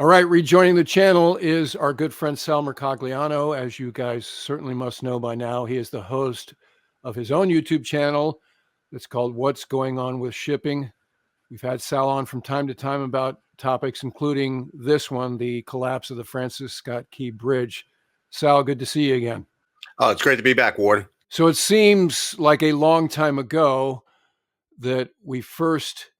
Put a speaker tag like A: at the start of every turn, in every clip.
A: All right, rejoining the channel is our good friend Sal Mercogliano. As you guys certainly must know by now, he is the host of his own YouTube channel that's called What's Going On with Shipping. We've had Sal on from time to time about topics, including this one, the collapse of the Francis Scott Key Bridge. Sal, good to see you again.
B: Oh, it's great to be back, Ward.
A: So it seems like a long time ago that we first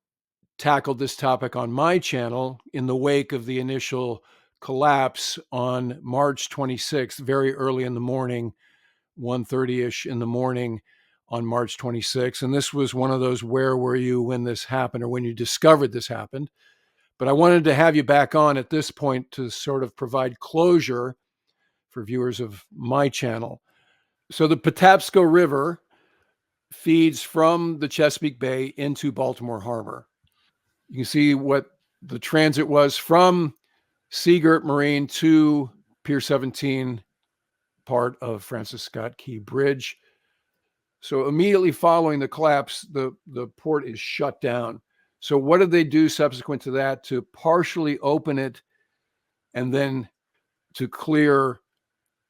A: tackled this topic on my channel in the wake of the initial collapse on March 26th, very early in the morning, 1:30ish in the morning on March 26th. And this was one of those where were you when this happened or when you discovered this happened. But I wanted to have you back on at this point to sort of provide closure for viewers of my channel. So the Patapsco River feeds from the Chesapeake Bay into Baltimore Harbor. You can see what the transit was from Seagirt Marine to Pier 17, part of Francis Scott Key Bridge. So immediately following the collapse, the port is shut down. So what did they do subsequent to that to partially open it and then to clear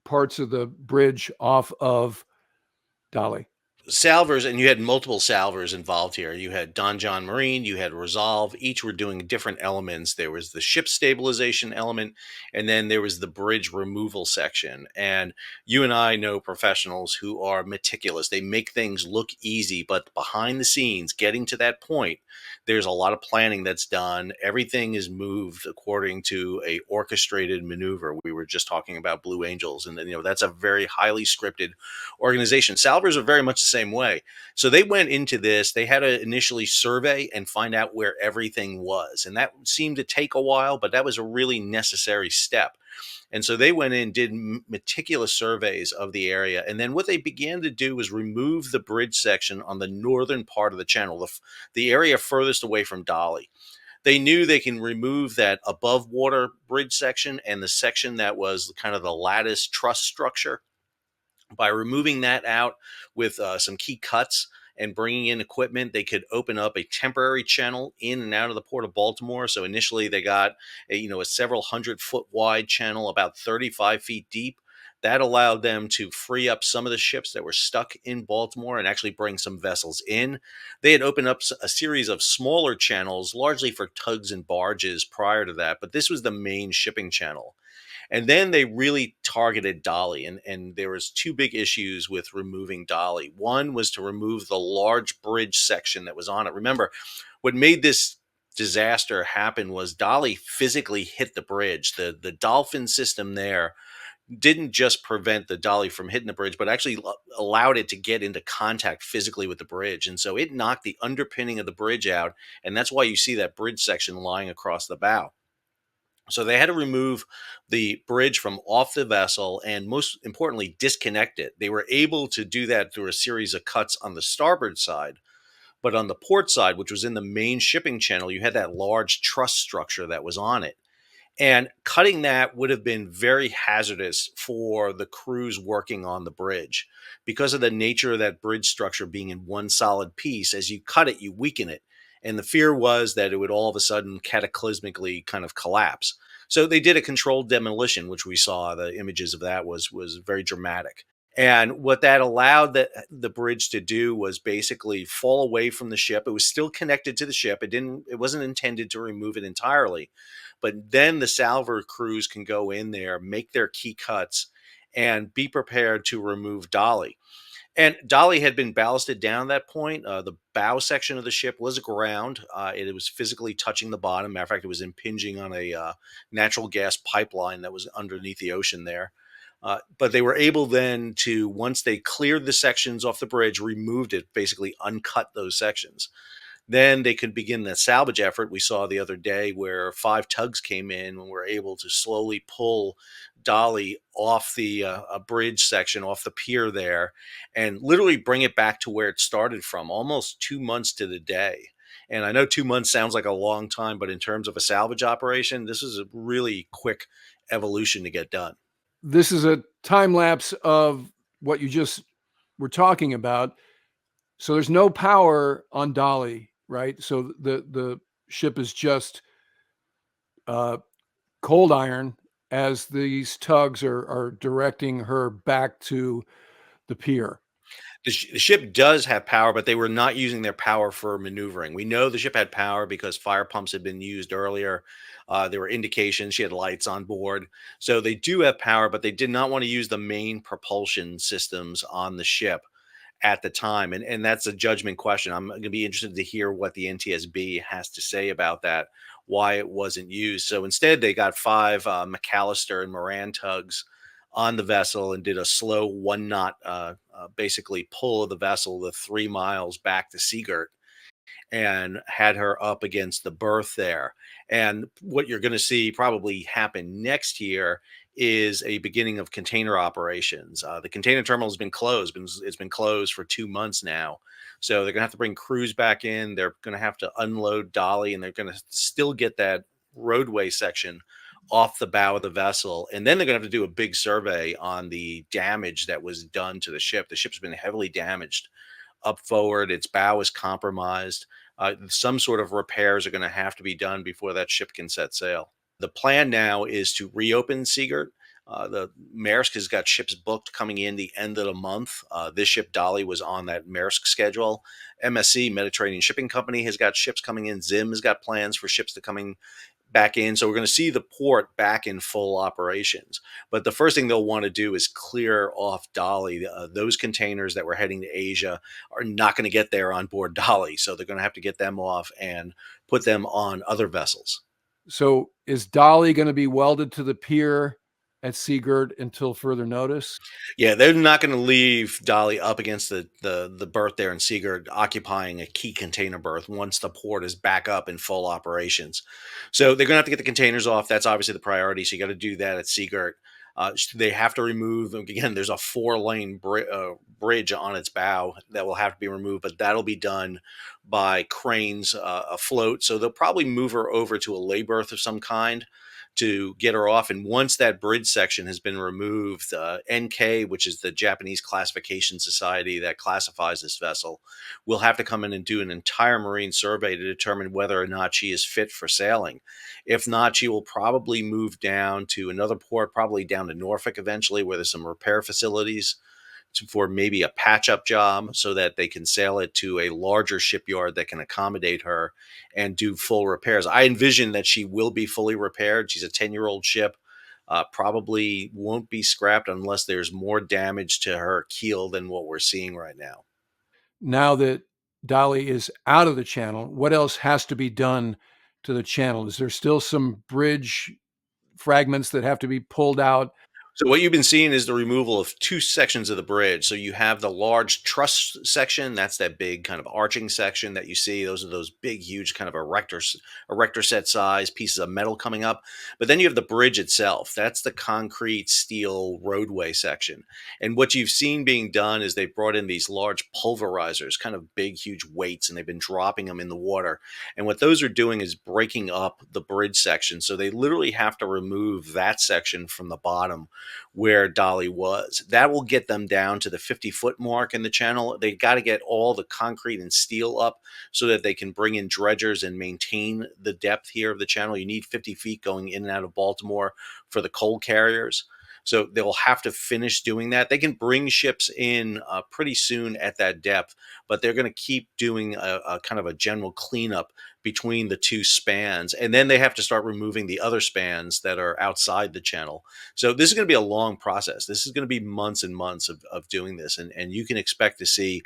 A: parts of the bridge off of Dali?
B: Salvers, and you had multiple salvers involved here. You had Don John Marine, you had Resolve. Each were doing different elements. There was the ship stabilization element, and then there was the bridge removal section. And you and I know professionals who are meticulous. They make things look easy, but behind the scenes, getting to that point, there's a lot of planning that's done. Everything is moved according to a orchestrated maneuver. We were just talking about Blue Angels, and that's a very highly scripted organization. Salvers are very much the same way. So they went into this, they had to initially survey and find out where everything was. And that seemed to take a while, but that was a really necessary step. And so they went in, did meticulous surveys of the area. And then what they began to do was remove the bridge section on the northern part of the channel, the area furthest away from Dali. They knew they can remove that above water bridge section and the section that was kind of the lattice truss structure. By removing that out with some key cuts and bringing in equipment, they could open up a temporary channel in and out of the port of Baltimore. So initially they got a several 100-foot wide channel, about 35 feet deep. That allowed them to free up some of the ships that were stuck in Baltimore and actually bring some vessels in. They had opened up a series of smaller channels, largely for tugs and barges prior to that, but this was the main shipping channel. And then they really targeted Dali, and there was two big issues with removing Dali. One was to remove the large bridge section that was on it. Remember, what made this disaster happen was Dali physically hit the bridge. The dolphin system there didn't just prevent the Dali from hitting the bridge, but actually allowed it to get into contact physically with the bridge. And so it knocked the underpinning of the bridge out, and that's why you see that bridge section lying across the bow. So they had to remove the bridge from off the vessel and, most importantly, disconnect it. They were able to do that through a series of cuts on the starboard side. But on the port side, which was in the main shipping channel, you had that large truss structure that was on it. And cutting that would have been very hazardous for the crews working on the bridge because of the nature of that bridge structure being in one solid piece. As you cut it, you weaken it. And the fear was that it would all of a sudden cataclysmically kind of collapse. So they did a controlled demolition, which we saw. The images of that was very dramatic. And what that allowed the bridge to do was basically fall away from the ship. It was still connected to the ship. It wasn't intended to remove it entirely. But then the salver crews can go in there, make their key cuts, and be prepared to remove Dali. And Dali had been ballasted down at that point. The bow section of the ship was aground. It was physically touching the bottom. Matter of fact, it was impinging on a natural gas pipeline that was underneath the ocean there. But they were able then to, once they cleared the sections off the bridge, removed it, basically uncut those sections. Then they could begin the salvage effort we saw the other day where 5 tugs came in and were able to slowly pull Dali off the bridge section, off the pier there, and literally bring it back to where it started from, almost 2 months to the day. And I know 2 months sounds like a long time, but in terms of a salvage operation, this is a really quick evolution to get done.
A: This is a time lapse of what you just were talking about. So there's no power on Dali, right? So the ship is just cold iron as these tugs are directing her back to the pier.
B: The ship does have power, but they were not using their power for maneuvering. We know the ship had power because fire pumps had been used earlier. There were indications she had lights on board. So they do have power, but they did not want to use the main propulsion systems on the ship at the time. And that's a judgment question. I'm going to be interested to hear what the NTSB has to say about that, why it wasn't used. So instead, they got five McAllister and Moran tugs on the vessel and did a slow 1 knot, basically pull of the vessel the 3 miles back to Seagirt and had her up against the berth there. And what you're going to see probably happen next year is a beginning of container operations. The container terminal has been closed. It's been closed for 2 months now. So they're going to have to bring crews back in. They're going to have to unload Dolly, and they're going to still get that roadway section off the bow of the vessel. And then they're going to have to do a big survey on the damage that was done to the ship. The ship's been heavily damaged up forward. Its bow is compromised. Some sort of repairs are going to have to be done before that ship can set sail. The plan now is to reopen Seagirt. The Maersk has got ships booked coming in the end of the month. This ship, Dolly, was on that Maersk schedule. MSC, Mediterranean Shipping Company, has got ships coming in. Zim has got plans for ships to coming back in. So we're going to see the port back in full operations. But the first thing they'll want to do is clear off Dolly. Those containers that were heading to Asia are not going to get there on board Dolly. So they're going to have to get them off and put them on other vessels.
A: So is Dolly going to be welded to the pier at Seagirt until further notice?
B: Yeah, they're not going to leave Dolly up against the berth there in Seagirt, occupying a key container berth once the port is back up in full operations. So they're going to have to get the containers off. That's obviously the priority. So you got to do that at Seagirt. They have to remove, again, there's a 4-lane bridge on its bow that will have to be removed, but that'll be done by cranes afloat. So they'll probably move her over to a lay berth of some kind to get her off. And once that bridge section has been removed, NK, which is the Japanese Classification Society that classifies this vessel, will have to come in and do an entire marine survey to determine whether or not she is fit for sailing. If not, she will probably move down to another port, probably down to Norfolk eventually, where there's some repair facilities for maybe a patch up job so that they can sail it to a larger shipyard that can accommodate her and do full repairs. I envision that she will be fully repaired. She's a 10-year-old ship. Probably won't be scrapped unless there's more damage to her keel than what we're seeing right now.
A: Now that Dolly is out of the channel, what else has to be done to the channel? Is there still some bridge fragments that have to be pulled out?
B: So what you've been seeing is the removal of two sections of the bridge. So you have the large truss section. That's that big kind of arching section that you see. Those are those big, huge kind of erector set size pieces of metal coming up. But then you have the bridge itself. That's the concrete steel roadway section. And what you've seen being done is they've brought in these large pulverizers, kind of big, huge weights, and they've been dropping them in the water. And what those are doing is breaking up the bridge section. So they literally have to remove that section from the bottom where Dolly was. That will get them down to the 50-foot mark in the channel. They got to get all the concrete and steel up so that they can bring in dredgers and maintain the depth here of the channel. You need 50 feet going in and out of Baltimore for the coal carriers. So they'll have to finish doing that. They can bring ships in pretty soon at that depth, but they're going to keep doing a kind of a general cleanup between the two spans. And then they have to start removing the other spans that are outside the channel. So this is going to be a long process. This is going to be months and months of doing this. And you can expect to see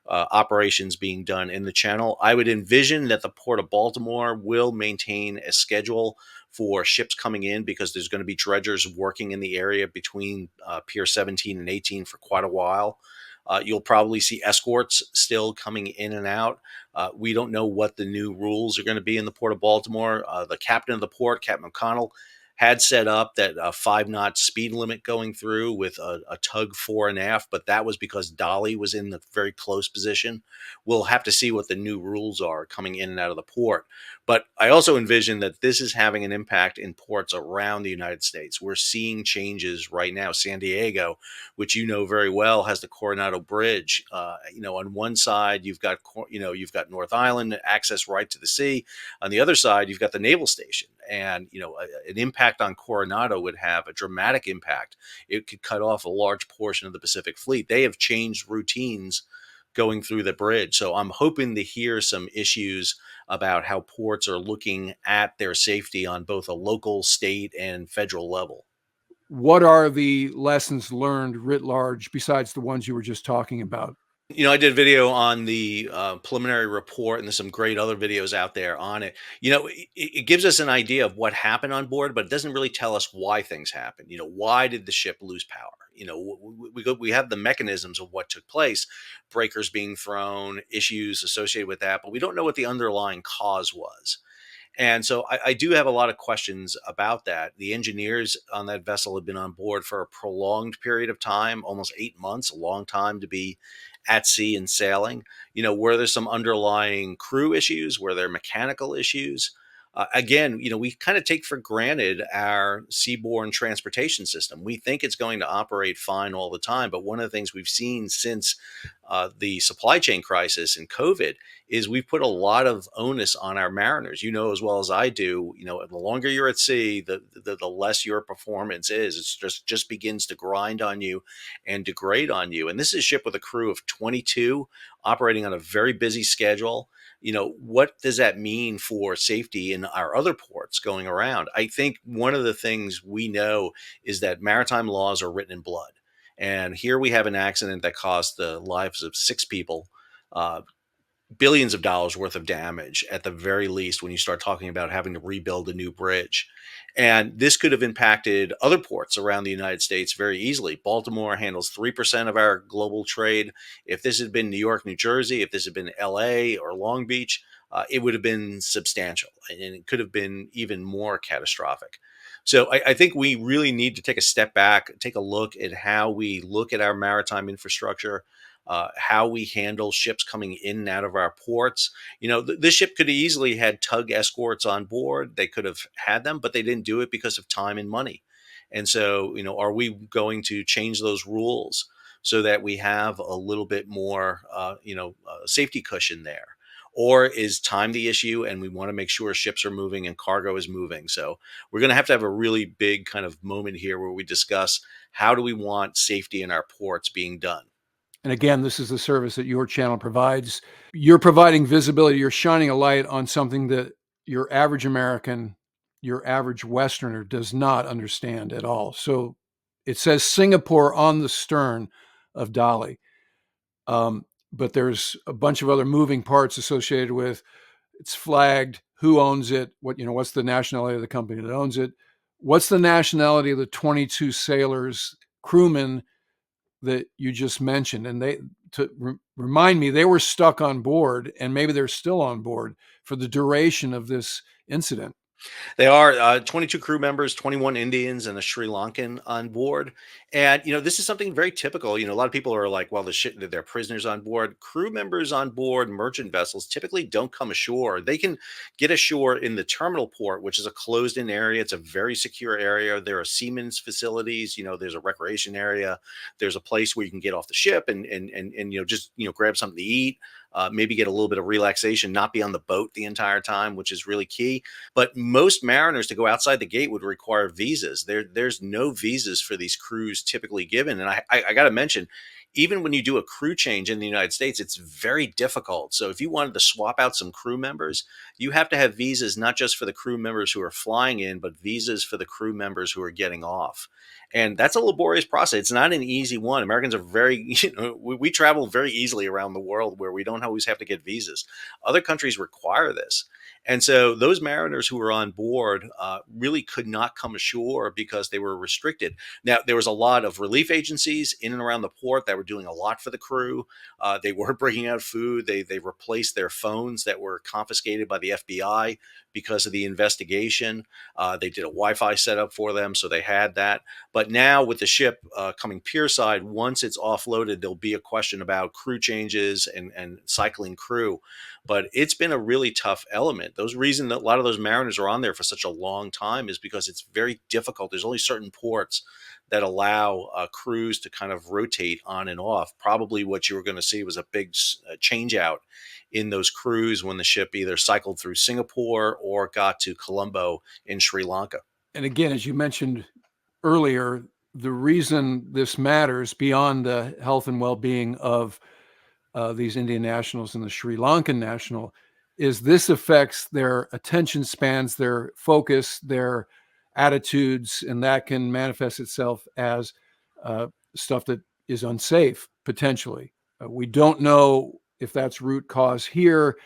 B: operations being done in the channel. I would envision that the Port of Baltimore will maintain a schedule for ships coming in because there's going to be dredgers working in the area between Pier 17 and 18 for quite a while. You'll probably see escorts still coming in and out. We don't know what the new rules are going to be in the Port of Baltimore. The captain of the port, Captain McConnell, had set up that 5-knot speed limit going through with a tug fore and aft, but that was because Dolly was in the very close position. We'll have to see what the new rules are coming in and out of the port. But I also envision that this is having an impact in ports around the United States. We're seeing changes right now. San Diego, which you know very well, has the Coronado Bridge. On one side you've got North Island access right to the sea. On the other side, you've got the naval station, and an impact on Coronado would have a dramatic impact. It could cut off a large portion of the Pacific Fleet. They have changed routines going through the bridge. So I'm hoping to hear some issues about how ports are looking at their safety on both a local, state, and federal level.
A: What are the lessons learned writ large besides the ones you were just talking about?
B: I did a video on the preliminary report, and there's some great other videos out there on it. It gives us an idea of what happened on board, but it doesn't really tell us why things happened. Why did the ship lose power? We have the mechanisms of what took place, breakers being thrown, issues associated with that, but we don't know what the underlying cause was. And so I do have a lot of questions about that. The engineers on that vessel had been on board for a prolonged period of time, almost 8 months, a long time to be at sea and sailing. Were there some underlying crew issues? Were there mechanical issues? Again, we kind of take for granted our seaborne transportation system. We think it's going to operate fine all the time. But one of the things we've seen since the supply chain crisis and COVID is we've put a lot of onus on our mariners. As well as I do, the longer you're at sea, the less your performance is. It's just begins to grind on you and degrade on you. And this is a ship with a crew of 22 operating on a very busy schedule. What does that mean for safety in our other ports going around? I think one of the things we know is that maritime laws are written in blood. And here we have an accident that cost the lives of 6 people, uh, billions of dollars worth of damage at the very least when you start talking about having to rebuild a new bridge. And this could have impacted other ports around the United States very easily. Baltimore handles 3% of our global trade. If this had been New York, New Jersey, if this had been LA or Long Beach, it would have been substantial, and it could have been even more catastrophic. So I think we really need to take a step back, take a look at how we look at our maritime infrastructure, how we handle ships coming in and out of our ports. This ship could have easily had tug escorts on board. They could have had them, but they didn't do it because of time and money. And so, are we going to change those rules so that we have a little bit more, safety cushion there? Or is time the issue and we want to make sure ships are moving and cargo is moving? So we're going to have a really big kind of moment here where we discuss how do we want safety in our ports being done.
A: And again, this is the service that your channel provides. You're providing visibility, you're shining a light on something that your average American, your average Westerner does not understand at all. So it says Singapore on the stern of Dali. But there's a bunch of other moving parts associated with it's flagged, who owns it, what's the nationality of the company that owns it, what's the nationality of the 22 sailors, crewmen that you just mentioned. And remind me, they were stuck on board, and maybe they're still on board for the duration of this incident.
B: They are 22 crew members, 21 Indians, and a Sri Lankan on board. And, this is something very typical. A lot of people are like, well, they're prisoners on board. Crew members on board merchant vessels typically don't come ashore. They can get ashore in the terminal port, which is a closed in area. It's a very secure area. There are seamen's facilities. There's a recreation area. There's a place where you can get off the ship and just, grab something to eat. Maybe get a little bit of relaxation, not be on the boat the entire time, which is really key. But most mariners to go outside the gate would require visas. There's no visas for these crews typically given. And I got to mention, even when you do a crew change in the United States, it's very difficult. So if you wanted to swap out some crew members, you have to have visas, not just for the crew members who are flying in, but visas for the crew members who are getting off. And that's a laborious process. It's not an easy one. Americans are very, we travel very easily around the world where we don't always have to get visas. Other countries require this. And so those mariners who were on board really could not come ashore because they were restricted. Now, there was a lot of relief agencies in and around the port that were doing a lot for the crew. They were bringing out food. They replaced their phones that were confiscated by the FBI because of the investigation. They did a Wi-Fi setup for them, so they had that. But now with the ship coming pier side, once it's offloaded, there'll be a question about crew changes and cycling crew. But it's been a really tough element. efficient. Those reason that a lot of those mariners are on there for such a long time is because it's very difficult. There's only certain ports that allow crews to kind of rotate on and off. Probably what you were going to see was a big change out in those crews when the ship either cycled through Singapore or got to Colombo in Sri Lanka.
A: And again, as you mentioned earlier, the reason this matters beyond the health and well-being of these Indian nationals and the Sri Lankan national is this affects their attention spans, their focus, their attitudes, and that can manifest itself as uh, stuff that is unsafe potentially. We don't know if that's root cause here.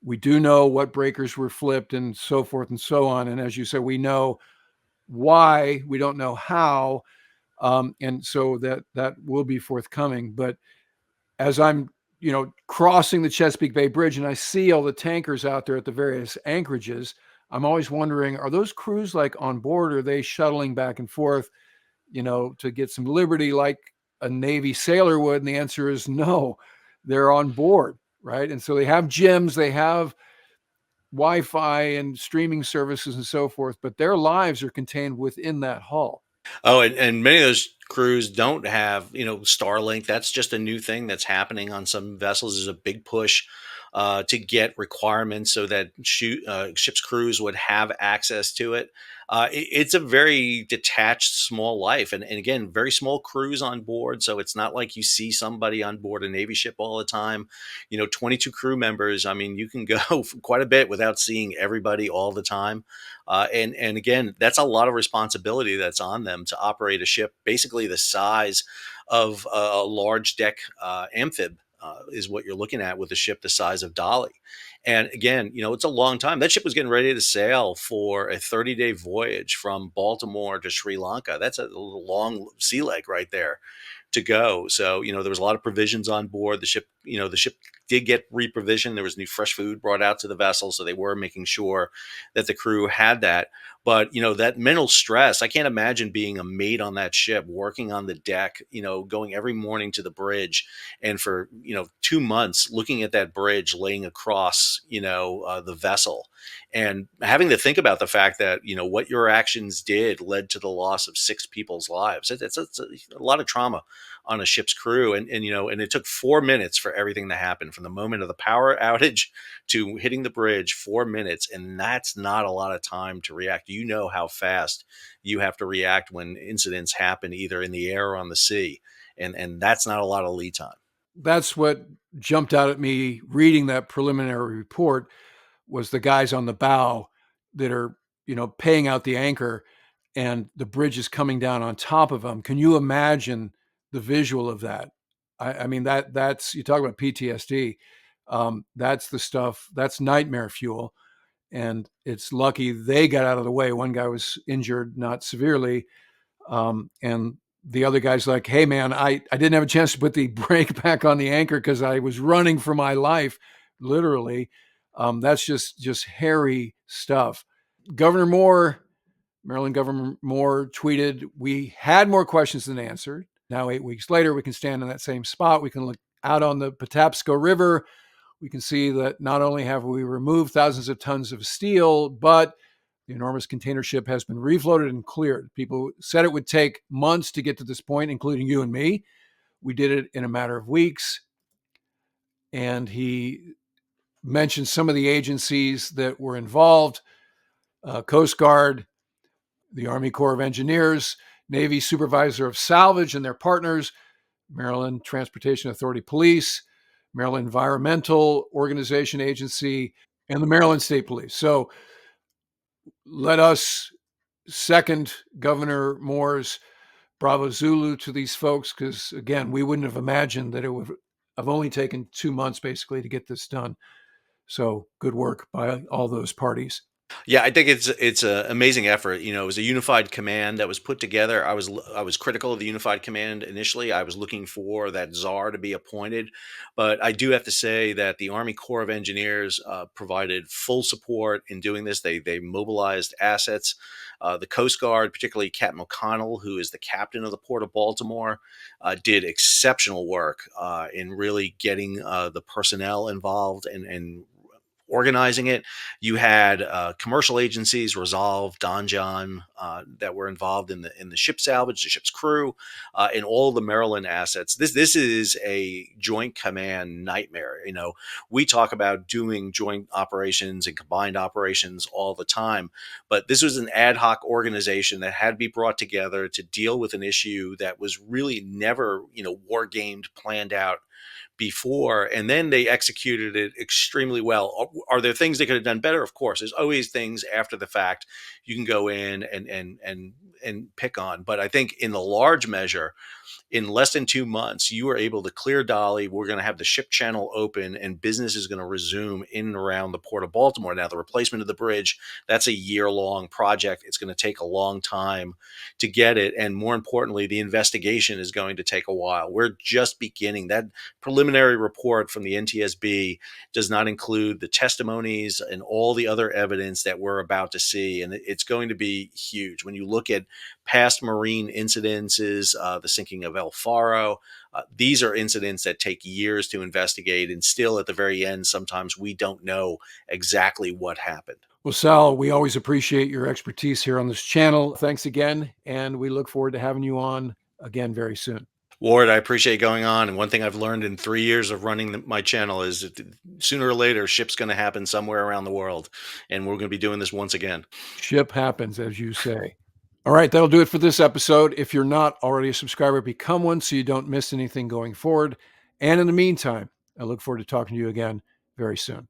A: We do know what breakers were flipped and so forth and so on. And as you said, we know why. We don't know how, and so that will be forthcoming. But as I'm, crossing the Chesapeake Bay Bridge and I see all the tankers out there at the various anchorages, I'm always wondering, are those crews like on board? Or are they shuttling back and forth, to get some liberty like a Navy sailor would? And the answer is no, they're on board, right? And so they have gyms, they have Wi-Fi and streaming services and so forth, but their lives are contained within that hull.
B: Oh, and many of those crews don't have, Starlink. That's just a new thing that's happening on some vessels. There's a big push to get requirements so that ships' crews would have access to it. It's a very detached, small life, and again, very small crews on board. So it's not like you see somebody on board a Navy ship all the time. 22 crew members. I mean, you can go quite a bit without seeing everybody all the time. And again, that's a lot of responsibility that's on them to operate a ship basically the size of a large deck amphib. Is what you're looking at with a ship the size of Dali. And again, it's a long time. That ship was getting ready to sail for a 30-day voyage from Baltimore to Sri Lanka. That's a long sea leg right there to go. So, there was a lot of provisions on board. The ship did get reprovisioned. There was new fresh food brought out to the vessel. So they were making sure that the crew had that. But, that mental stress, I can't imagine being a mate on that ship, working on the deck, going every morning to the bridge. And for, 2 months looking at that bridge laying across, the vessel and having to think about the fact that, what your actions did led to the loss of 6 people's lives. It's a lot of trauma on a ship's crew. And it took 4 minutes for everything to happen from the moment of the power outage to hitting the bridge, 4 minutes. And that's not a lot of time to react. How fast you have to react when incidents happen either in the air or on the sea. And that's not a lot of lead time.
A: That's what jumped out at me reading that preliminary report was the guys on the bow that are, paying out the anchor and the bridge is coming down on top of them. Can you imagine the visual of that? I mean, that's, you talk about PTSD. That's the stuff, that's nightmare fuel. And it's lucky they got out of the way. One guy was injured, not severely. And the other guy's like, hey, man, I didn't have a chance to put the brake back on the anchor because I was running for my life, literally. That's just hairy stuff. Governor Moore, Maryland Governor Moore tweeted, we had more questions than answered. Now, 8 weeks later, we can stand in that same spot. We can look out on the Patapsco River. We can see that not only have we removed thousands of tons of steel, but the enormous container ship has been refloated and cleared. People said it would take months to get to this point, including you and me. We did it in a matter of weeks. And he mentioned some of the agencies that were involved: Coast Guard, the Army Corps of Engineers, Navy Supervisor of Salvage and their partners, Maryland Transportation Authority Police, Maryland Environmental Organization Agency, and the Maryland State Police. So let us second Governor Moore's Bravo Zulu to these folks, because again, we wouldn't have imagined that it would have only taken 2 months basically to get this done. So good work by all those parties.
B: Yeah, I think it's an amazing effort. It was a unified command that was put together. I was critical of the unified command initially. I was looking for that czar to be appointed, but I do have to say that the Army Corps of Engineers provided full support in doing this. They mobilized assets. The Coast Guard, particularly Captain O'Connell, who is the captain of the Port of Baltimore, did exceptional work in really getting the personnel involved and organizing it. You had commercial agencies, Resolve, Don John, that were involved in the ship salvage, the ship's crew, and all the Maryland assets. This is a joint command nightmare. You know, we talk about doing joint operations and combined operations all the time, but this was an ad hoc organization that had to be brought together to deal with an issue that was really never, war gamed, planned out before, and then they executed it extremely well. Are there things they could have done better? Of course, there's always things after the fact you can go in and pick on, but I think in the large measure, in less than 2 months, you were able to clear Dali. We're going to have the ship channel open and business is going to resume in and around the port of Baltimore. Now, the replacement of the bridge, that's a year-long project. It's going to take a long time to get it. And more importantly, the investigation is going to take a while. We're just beginning. That preliminary report from the NTSB does not include the testimonies and all the other evidence that we're about to see. And it's going to be huge. When you look at past marine incidences, the sinking of El Faro. These are incidents that take years to investigate, and still at the very end, sometimes we don't know exactly what happened.
A: Well, Sal, we always appreciate your expertise here on this channel. Thanks again, and we look forward to having you on again very soon.
B: Ward, I appreciate going on. And one thing I've learned in 3 years of running my channel is that sooner or later, ship's going to happen somewhere around the world. And we're going to be doing this once again.
A: Ship happens, as you say. All right, that'll do it for this episode. If you're not already a subscriber, become one so you don't miss anything going forward. And in the meantime, I look forward to talking to you again very soon.